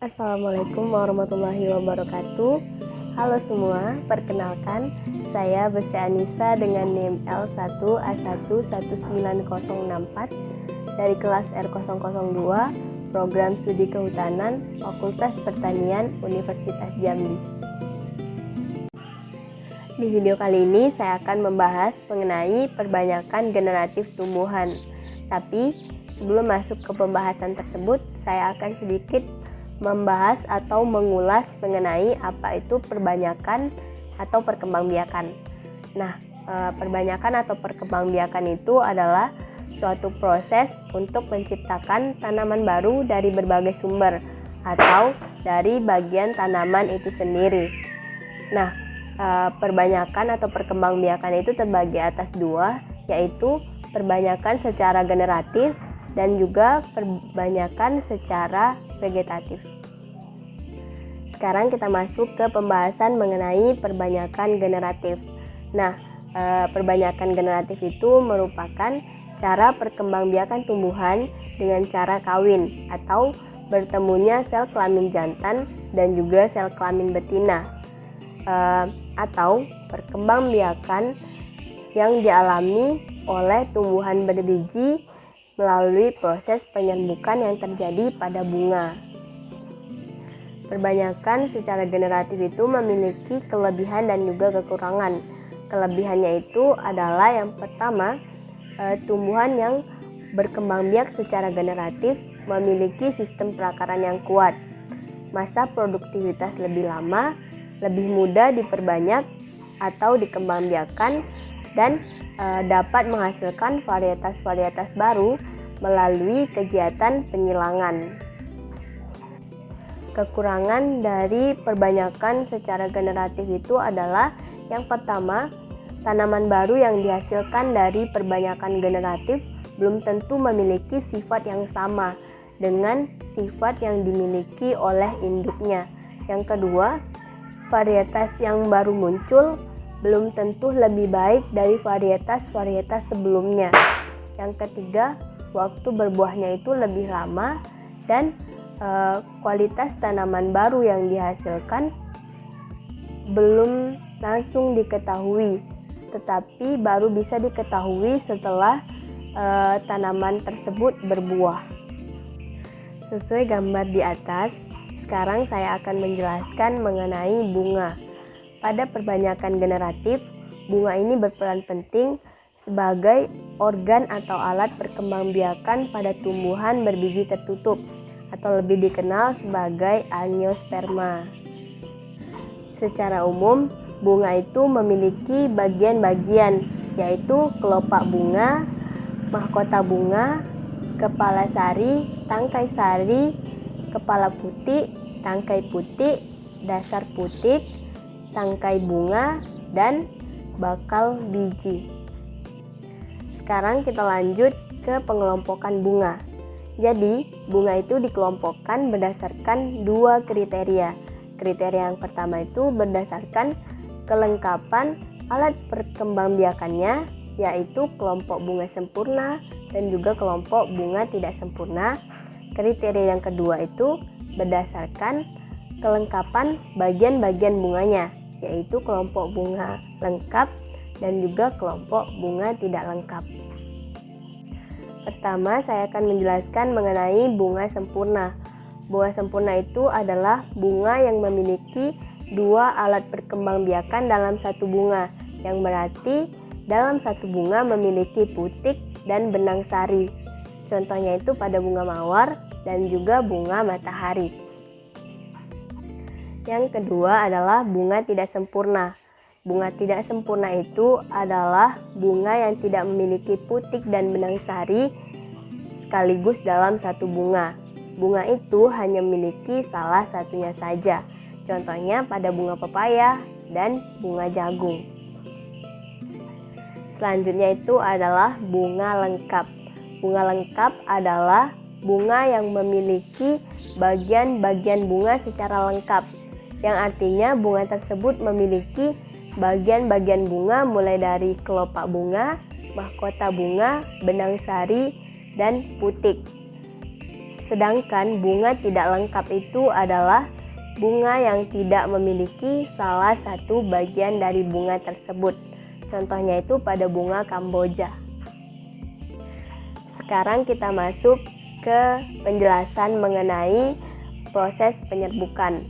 Assalamualaikum warahmatullahi wabarakatuh. Halo semua, perkenalkan saya Bese Anissa dengan NIM L1A11904 dari kelas R002 Program Studi Kehutanan Fakultas Pertanian Universitas Jambi. Di video kali ini saya akan membahas mengenai perbanyakan generatif tumbuhan. Tapi sebelum masuk ke pembahasan tersebut, saya akan sedikit membahas atau mengulas mengenai apa itu perbanyakan atau perkembangbiakan. Nah, perbanyakan atau perkembangbiakan itu adalah suatu proses untuk menciptakan tanaman baru dari berbagai sumber atau dari bagian tanaman itu sendiri. Nah, perbanyakan atau perkembangbiakan itu terbagi atas dua, yaitu perbanyakan secara generatif dan juga perbanyakan secara vegetatif. Sekarang kita masuk ke pembahasan mengenai perbanyakan generatif. Nah, perbanyakan generatif itu merupakan cara perkembangbiakan tumbuhan dengan cara kawin atau bertemunya sel kelamin jantan dan juga sel kelamin betina, atau perkembangbiakan yang dialami oleh tumbuhan berbiji melalui proses penyerbukan yang terjadi pada bunga. Perbanyakan secara generatif itu memiliki kelebihan dan juga kekurangan. Kelebihannya itu adalah yang pertama, tumbuhan yang berkembang biak secara generatif memiliki sistem perakaran yang kuat, masa produktivitas lebih lama, lebih mudah diperbanyak atau dikembangbiakkan, dan dapat menghasilkan varietas-varietas baru melalui kegiatan penyilangan. Kekurangan dari perbanyakan secara generatif itu adalah yang pertama, tanaman baru yang dihasilkan dari perbanyakan generatif belum tentu memiliki sifat yang sama dengan sifat yang dimiliki oleh induknya. Yang kedua, varietas yang baru muncul belum tentu lebih baik dari varietas-varietas sebelumnya. Yang ketiga, waktu berbuahnya itu lebih lama dan kualitas tanaman baru yang dihasilkan belum langsung diketahui, tetapi baru bisa diketahui setelah tanaman tersebut berbuah. Sesuai gambar di atas, sekarang saya akan menjelaskan mengenai bunga. Pada perbanyakan generatif, bunga ini berperan penting sebagai organ atau alat perkembangbiakan pada tumbuhan berbiji tertutup atau lebih dikenal sebagai angiosperma. Secara umum, bunga itu memiliki bagian-bagian, yaitu kelopak bunga, mahkota bunga, kepala sari, tangkai sari, kepala putik, tangkai putik, dasar putik, tangkai bunga, dan bakal biji. Sekarang kita lanjut ke pengelompokan bunga. Jadi, bunga itu dikelompokkan berdasarkan dua kriteria. Kriteria yang pertama itu berdasarkan kelengkapan alat perkembangbiakannya, yaitu kelompok bunga sempurna dan juga kelompok bunga tidak sempurna. Kriteria yang kedua itu berdasarkan kelengkapan bagian-bagian bunganya, yaitu kelompok bunga lengkap dan juga kelompok bunga tidak lengkap. Pertama, saya akan menjelaskan mengenai bunga sempurna. Bunga sempurna itu adalah bunga yang memiliki dua alat perkembangbiakan dalam satu bunga, yang berarti dalam satu bunga memiliki putik dan benang sari. Contohnya itu pada bunga mawar dan juga bunga matahari. Yang kedua adalah bunga tidak sempurna. Bunga tidak sempurna itu adalah bunga yang tidak memiliki putik dan benang sari sekaligus dalam satu bunga. Bunga itu hanya memiliki salah satunya saja. Contohnya pada bunga pepaya dan bunga jagung. Selanjutnya itu adalah bunga lengkap. Bunga lengkap adalah bunga yang memiliki bagian-bagian bunga secara lengkap, yang artinya bunga tersebut memiliki bagian-bagian bunga mulai dari kelopak bunga, mahkota bunga, benang sari, dan putik. Sedangkan bunga tidak lengkap itu adalah bunga yang tidak memiliki salah satu bagian dari bunga tersebut. Contohnya itu pada bunga Kamboja. Sekarang kita masuk ke penjelasan mengenai proses penyerbukan.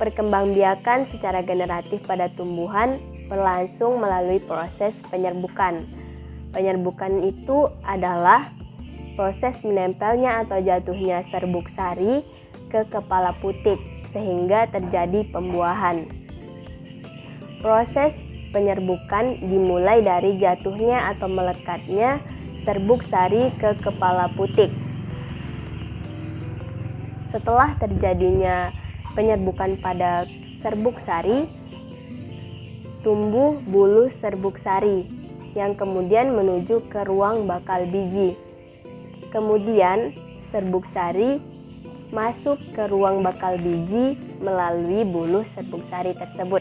Perkembangbiakan secara generatif pada tumbuhan berlangsung melalui proses penyerbukan. Penyerbukan itu adalah proses menempelnya atau jatuhnya serbuk sari ke kepala putik sehingga terjadi pembuahan. Proses penyerbukan dimulai dari jatuhnya atau melekatnya serbuk sari ke kepala putik. Setelah terjadinya penyerbukan pada serbuk sari, tumbuh bulu serbuk sari yang kemudian menuju ke ruang bakal biji. Kemudian serbuk sari masuk ke ruang bakal biji melalui bulu serbuk sari tersebut.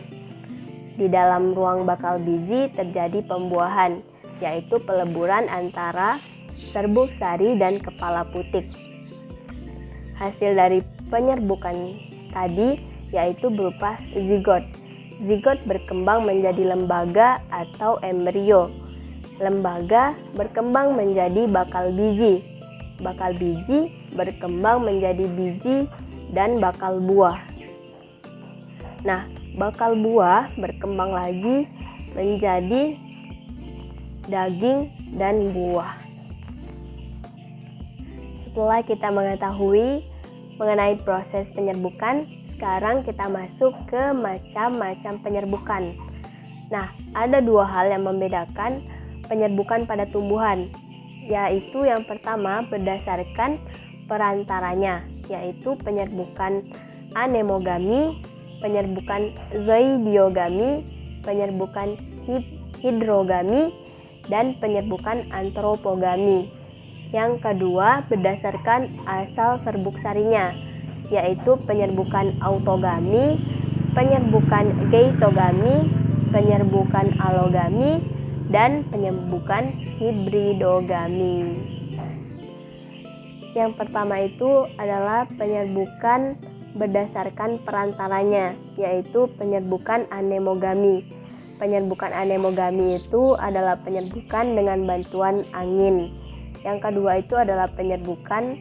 Di dalam ruang bakal biji terjadi pembuahan, yaitu peleburan antara serbuk sari dan kepala putik. Hasil dari penyerbukan tadi yaitu berupa zigot. Zigot berkembang menjadi lembaga atau embrio. Lembaga berkembang menjadi bakal biji. Bakal biji berkembang menjadi biji dan bakal buah. Nah, bakal buah berkembang lagi menjadi daging dan buah. Setelah kita mengetahui mengenai proses penyerbukan, sekarang kita masuk ke macam-macam penyerbukan. Nah, ada dua hal yang membedakan penyerbukan pada tumbuhan, yaitu yang pertama berdasarkan perantaranya, yaitu penyerbukan anemogami, penyerbukan zoidiogami, penyerbukan hidrogami, dan penyerbukan antropogami. Yang kedua berdasarkan asal serbuk sarinya, yaitu penyerbukan autogami, penyerbukan geitogami, penyerbukan alogami, dan penyerbukan hibridogami. Yang pertama itu adalah penyerbukan berdasarkan perantaranya, yaitu penyerbukan anemogami. Penyerbukan anemogami itu adalah penyerbukan dengan bantuan angin. Yang kedua itu adalah penyerbukan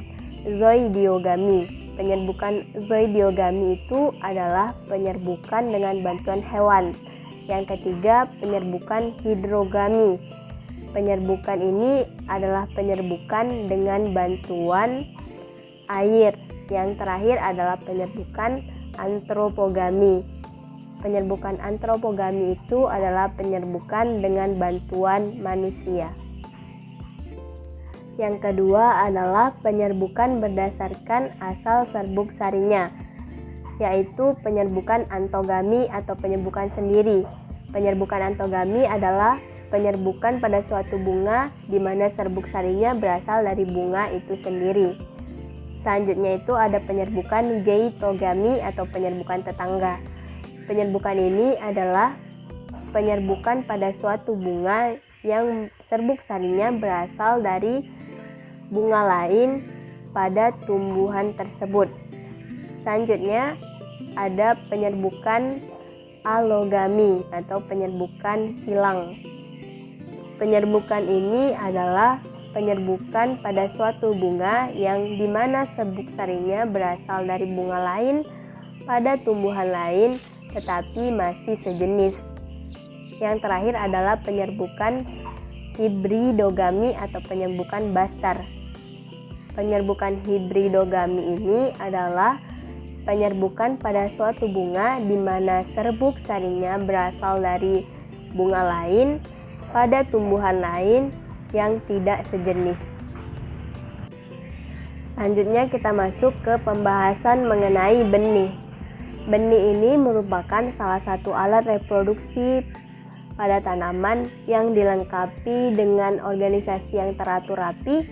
zoidiogami. Penyerbukan zoidiogami itu adalah penyerbukan dengan bantuan hewan. Yang ketiga, penyerbukan hidrogami. Penyerbukan ini adalah penyerbukan dengan bantuan air. Yang terakhir adalah penyerbukan antropogami. Penyerbukan antropogami itu adalah penyerbukan dengan bantuan manusia. Yang kedua adalah penyerbukan berdasarkan asal serbuk sarinya, yaitu penyerbukan antogami atau penyerbukan sendiri. Penyerbukan antogami adalah penyerbukan pada suatu bunga di mana serbuk sarinya berasal dari bunga itu sendiri. Selanjutnya itu ada penyerbukan geitogami atau penyerbukan tetangga. Penyerbukan ini adalah penyerbukan pada suatu bunga yang serbuk sarinya berasal dari bunga lain pada tumbuhan tersebut. Selanjutnya ada penyerbukan alogami atau penyerbukan silang. Penyerbukan ini adalah penyerbukan pada suatu bunga yang dimana serbuk sarinya berasal dari bunga lain pada tumbuhan lain tetapi masih sejenis. Yang terakhir adalah penyerbukan hibridogami atau penyerbukan bastar. Penyerbukan hibridogami ini adalah penyerbukan pada suatu bunga di mana serbuk sarinya berasal dari bunga lain pada tumbuhan lain yang tidak sejenis. Selanjutnya kita masuk ke pembahasan mengenai benih. Benih ini merupakan salah satu alat reproduksi pada tanaman yang dilengkapi dengan organisasi yang teratur rapi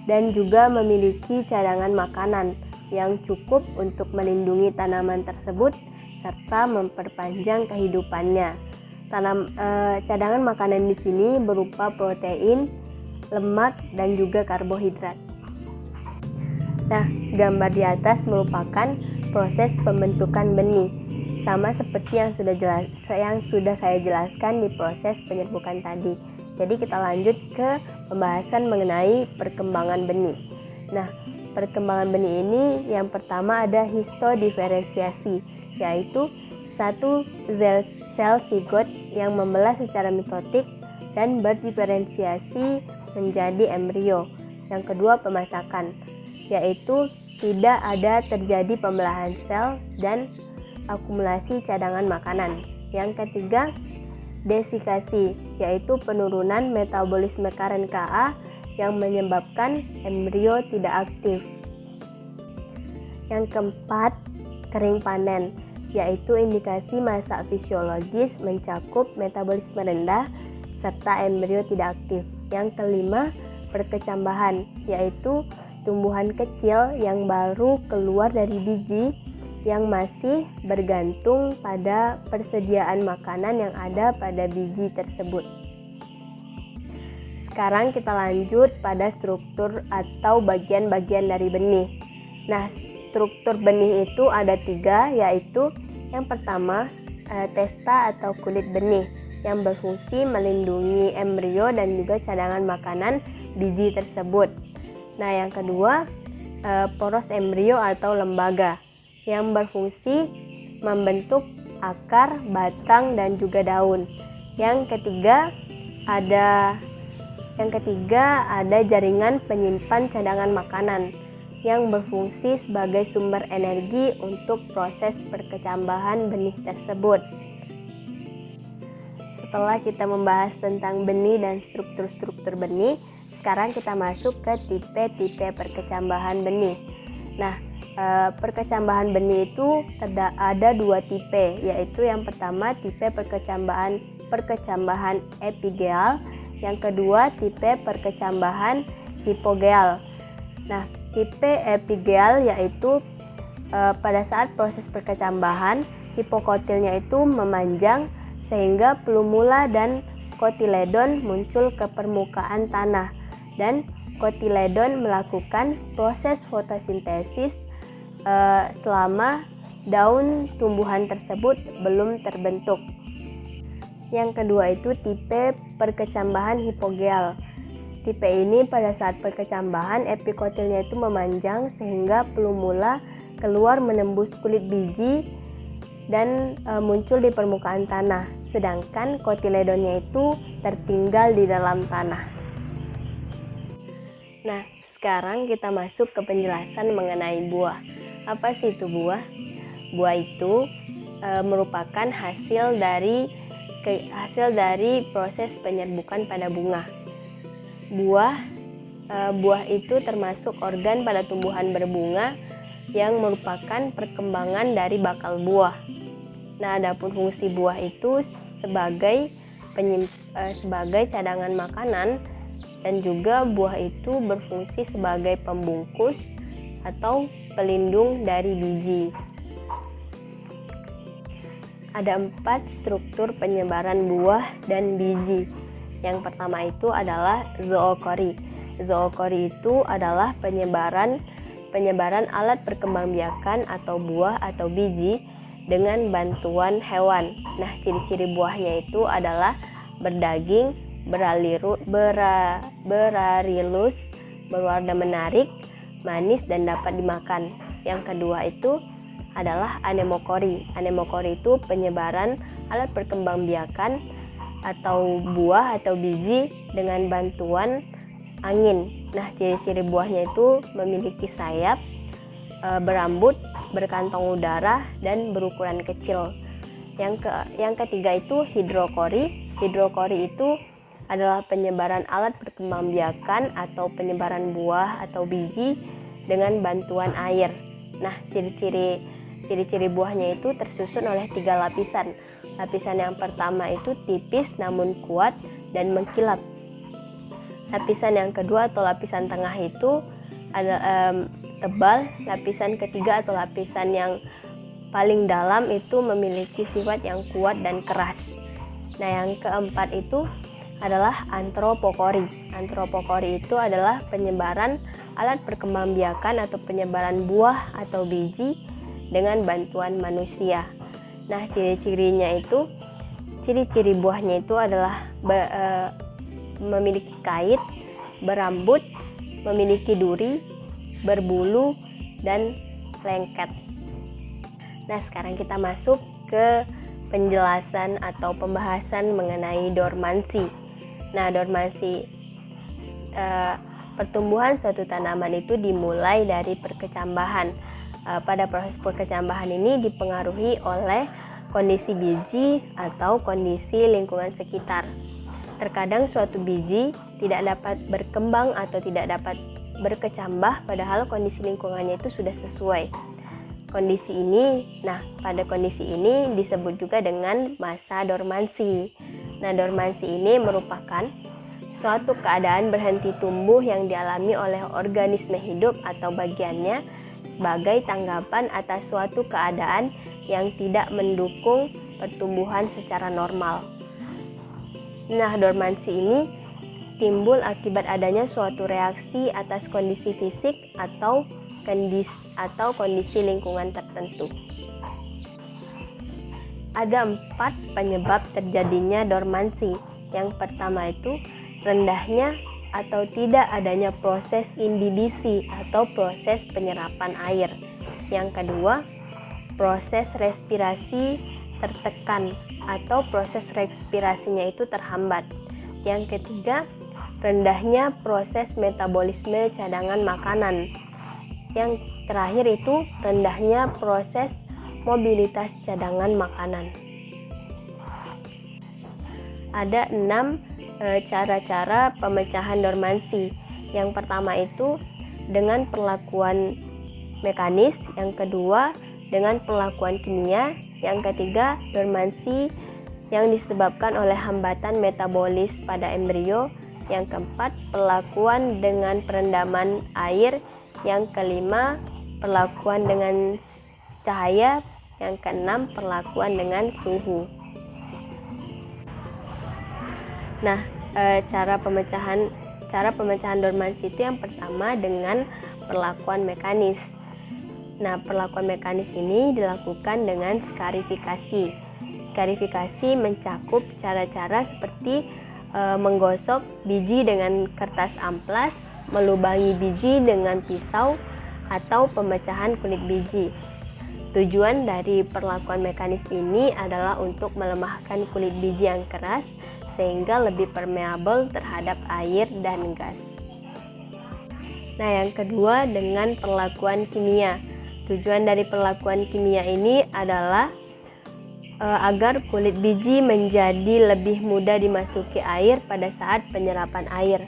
dan juga memiliki cadangan makanan yang cukup untuk melindungi tanaman tersebut serta memperpanjang kehidupannya. Cadangan makanan di sini berupa protein, lemak, dan juga karbohidrat. Nah, gambar di atas merupakan proses pembentukan benih, sama seperti yang sudah saya jelaskan di proses penyerbukan tadi. Jadi kita lanjut ke pembahasan mengenai perkembangan benih. Nah, perkembangan benih ini yang pertama ada histodiferensiasi, yaitu satu sel zigot yang membelah secara mitotik dan berdiferensiasi menjadi embrio. Yang kedua, pemasakan, yaitu tidak ada terjadi pembelahan sel dan akumulasi cadangan makanan. Yang ketiga, desikasi, yaitu penurunan metabolisme KRNKA yang menyebabkan embrio tidak aktif. Yang keempat, kering panen, yaitu indikasi masa fisiologis mencakup metabolisme rendah serta embrio tidak aktif. Yang kelima, perkecambahan, yaitu tumbuhan kecil yang baru keluar dari biji yang masih bergantung pada persediaan makanan yang ada pada biji tersebut. Sekarang kita lanjut pada struktur atau bagian-bagian dari benih. Nah, struktur benih itu ada 3, yaitu yang pertama, testa atau kulit benih yang berfungsi melindungi embrio dan juga cadangan makanan biji tersebut. Nah, yang kedua, poros embrio atau lembaga yang berfungsi membentuk akar, batang, dan juga daun. Yang ketiga ada jaringan penyimpan cadangan makanan yang berfungsi sebagai sumber energi untuk proses perkecambahan benih tersebut. Setelah kita membahas tentang benih dan struktur-struktur benih, sekarang kita masuk ke tipe-tipe perkecambahan benih. Nah, perkecambahan benih itu ada 2 tipe, yaitu yang pertama tipe perkecambahan epigeal, yang kedua tipe perkecambahan hipogeal. Nah, tipe epigeal yaitu pada saat proses perkecambahan, hipokotilnya itu memanjang sehingga plumula dan kotiledon muncul ke permukaan tanah, dan kotiledon melakukan proses fotosintesis selama daun tumbuhan tersebut belum terbentuk. Yang kedua itu tipe perkecambahan hipogeal. Tipe ini pada saat perkecambahan epikotilnya itu memanjang sehingga plumula keluar menembus kulit biji dan muncul di permukaan tanah, sedangkan kotiledonnya itu tertinggal di dalam tanah. Nah, sekarang kita masuk ke penjelasan mengenai buah. Apa sih itu buah? Buah itu merupakan hasil dari proses penyerbukan pada bunga. Buah itu termasuk organ pada tumbuhan berbunga yang merupakan perkembangan dari bakal buah. Nah, adapun fungsi buah itu sebagai cadangan makanan, dan juga buah itu berfungsi sebagai pembungkus atau pelindung dari biji. Ada 4 struktur penyebaran buah dan biji. Yang pertama itu adalah zookori. Zookori itu adalah penyebaran alat perkembangbiakan atau buah atau biji dengan bantuan hewan. Nah, ciri-ciri buahnya itu adalah berdaging, berarilus, berwarna menarik, manis, dan dapat dimakan. Yang kedua itu adalah anemokori. Anemokori itu penyebaran alat perkembangbiakan atau buah atau biji dengan bantuan angin. Nah, ciri-ciri buahnya itu memiliki sayap, berambut, berkantong udara, dan berukuran kecil. Yang ketiga itu hidrokori. Hidrokori itu adalah penyebaran alat perkembangbiakan atau penyebaran buah atau biji dengan bantuan air. Nah, ciri-ciri buahnya itu tersusun oleh 3 lapisan. Lapisan yang pertama itu tipis namun kuat dan mengkilap. Lapisan yang kedua atau lapisan tengah itu ada tebal. Lapisan ketiga atau lapisan yang paling dalam itu memiliki sifat yang kuat dan keras. Nah, yang keempat itu adalah antropokori. Antropokori itu adalah penyebaran alat perkembangbiakan atau penyebaran buah atau biji dengan bantuan manusia. Nah, ciri-cirinya itu, ciri-ciri buahnya itu adalah memiliki kait, berambut, memiliki duri, berbulu, dan lengket. Nah, sekarang kita masuk ke penjelasan atau pembahasan mengenai dormansi. Nah, dormansi, pertumbuhan suatu tanaman itu dimulai dari perkecambahan. Pada proses perkecambahan ini dipengaruhi oleh kondisi biji atau kondisi lingkungan sekitar. Terkadang suatu biji tidak dapat berkembang atau tidak dapat berkecambah padahal kondisi lingkungannya itu sudah sesuai. Pada kondisi ini disebut juga dengan masa dormansi. Nah, dormansi ini merupakan suatu keadaan berhenti tumbuh yang dialami oleh organisme hidup atau bagiannya sebagai tanggapan atas suatu keadaan yang tidak mendukung pertumbuhan secara normal. Nah, dormansi ini timbul akibat adanya suatu reaksi atas kondisi fisik atau kondisi lingkungan tertentu. Ada 4 penyebab terjadinya dormansi. Yang pertama itu rendahnya atau tidak adanya proses imbibisi atau proses penyerapan air. Yang kedua, proses respirasi tertekan atau proses respirasinya itu terhambat. Yang ketiga, rendahnya proses metabolisme cadangan makanan. Yang terakhir itu rendahnya proses mobilitas cadangan makanan. Ada 6 cara-cara pemecahan dormansi. Yang pertama itu dengan perlakuan mekanis, yang kedua dengan perlakuan kimia, yang ketiga dormansi yang disebabkan oleh hambatan metabolis pada embrio, yang keempat perlakuan dengan perendaman air, yang kelima perlakuan dengan cahaya, yang keenam perlakuan dengan suhu. Nah, cara pemecahan dormansi itu yang pertama dengan perlakuan mekanis. Nah, perlakuan mekanis ini dilakukan dengan skarifikasi. Skarifikasi mencakup cara-cara seperti menggosok biji dengan kertas amplas, melubangi biji dengan pisau, atau pemecahan kulit biji. Tujuan dari perlakuan mekanis ini adalah untuk melemahkan kulit biji yang keras sehingga lebih permeabel terhadap air dan gas. Nah, yang kedua dengan perlakuan kimia. Tujuan dari perlakuan kimia ini adalah agar kulit biji menjadi lebih mudah dimasuki air pada saat penyerapan air.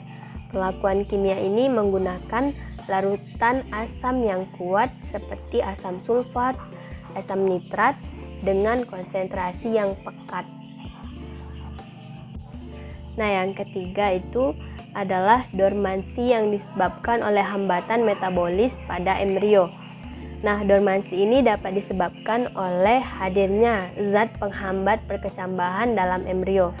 Perlakuan kimia ini menggunakan larutan asam yang kuat seperti asam sulfat, asam nitrat dengan konsentrasi yang pekat. Nah, yang ketiga itu adalah dormansi yang disebabkan oleh hambatan metabolis pada embrio. Nah, dormansi ini dapat disebabkan oleh hadirnya zat penghambat perkecambahan dalam embrio.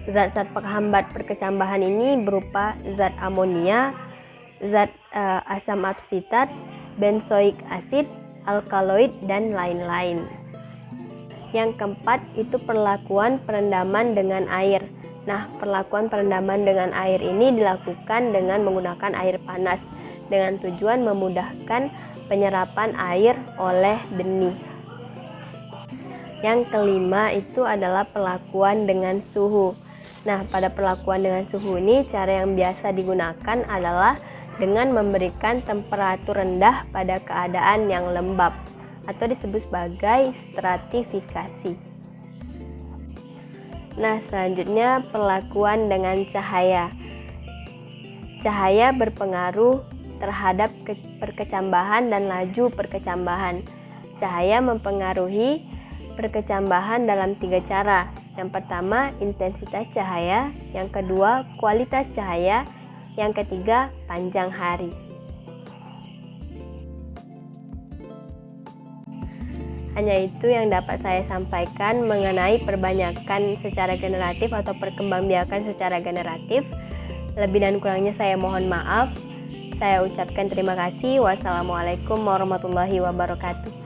Zat-zat penghambat perkecambahan ini berupa zat amonia, zat asam absitat, benzoik asid, alkaloid, dan lain-lain. Yang keempat itu perlakuan perendaman dengan air. Nah, perlakuan perendaman dengan air ini dilakukan dengan menggunakan air panas dengan tujuan memudahkan penyerapan air oleh benih. Yang kelima itu adalah perlakuan dengan suhu. Nah, pada perlakuan dengan suhu ini cara yang biasa digunakan adalah dengan memberikan temperatur rendah pada keadaan yang lembab atau disebut sebagai stratifikasi. Nah, selanjutnya perlakuan dengan cahaya. Cahaya berpengaruh terhadap perkecambahan dan laju perkecambahan. Cahaya mempengaruhi perkecambahan dalam 3 cara. Yang pertama, intensitas cahaya, yang kedua, kualitas cahaya, yang ketiga, panjang hari. Hanya itu yang dapat saya sampaikan mengenai perbanyakan secara generatif atau perkembangbiakan secara generatif. Lebih dan kurangnya saya mohon maaf. Saya ucapkan terima kasih. Wassalamualaikum warahmatullahi wabarakatuh.